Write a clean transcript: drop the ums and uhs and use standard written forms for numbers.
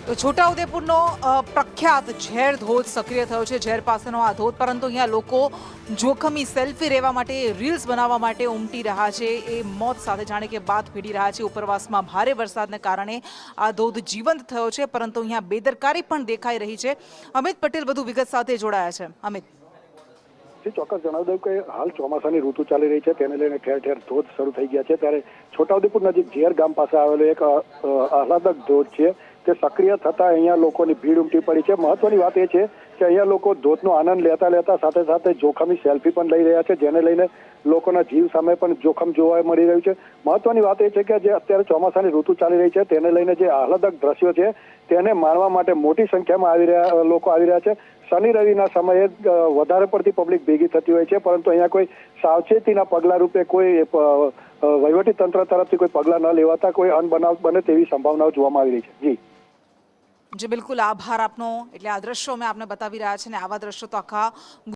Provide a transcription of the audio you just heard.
તો છોટાઉદેપુરનો પ્રખ્યાત ઝેર ધોધ સક્રિય થયો છે. ઝેર પાસેનો આ ધોધ, પરંતુ અહીંયા લોકો જોખમી સેલ્ફી લેવા માટે, રીલ્સ બનાવવા માટે ઉમટી રહ્યા છે. એ મોત સાથે જાણે કે બાથ ભીડી રહ્યા છે. ઉપરવાસમાં ભારે વરસાદને કારણે આ ધોધ જીવંત થયો છે, પરંતુ અહીંયા બેદરકારી પણ દેખાઈ રહી છે. અમિત પટેલ વધુ વિગત સાથે જોડાયા છે. અમિત, ચોક્કસ જણાવી દઉં કે હાલ ચોમાસાની ઋતુ ચાલી રહી છે, તેને લઈને ઠેર ઠેર ધોધ શરૂ થઈ ગયા છે. ત્યારે છોટાઉદેપુર નજીક ઝેર ગામ પાસે આવેલો એક આહલાદક ધોધ છે, તે સક્રિય થતા અહીંયા લોકોની ભીડ ઉમટી પડી છે. મહત્વની વાત એ છે કે અહીંયા લોકો ધોધનો આનંદ લેતા લેતા સાથે સાથે જોખમી સેલ્ફી પણ લઈ રહ્યા છે, જેને લઈને લોકોના જીવ સામે પણ જોખમ જોવા મળી રહ્યું છે. મહત્વની વાત એ છે કે જે અત્યારે ચોમાસાની ઋતુ ચાલી રહી છે, તેને લઈને જે આહલાદક દ્રશ્યો છે તેને માણવા માટે મોટી સંખ્યામાં લોકો આવી રહ્યા છે. શનિ રવિના સમયે વધારે પડતી પબ્લિક ભેગી થતી હોય છે, પરંતુ અહીંયા કોઈ સાવચેતીના પગલા રૂપે કોઈ વહીવટી તંત્ર તરફથી કોઈ પગલા ન લેવાતા કોઈ અનબનાવ બને તેવી સંભાવનાઓ જોવામાં આવી રહી છે. જી બિલકુલ, આભાર આપનો. એટલે આ દ્રશ્યો અમે આપને બતાવી રહ્યા છે ને આવા દ્રશ્યો તો આખા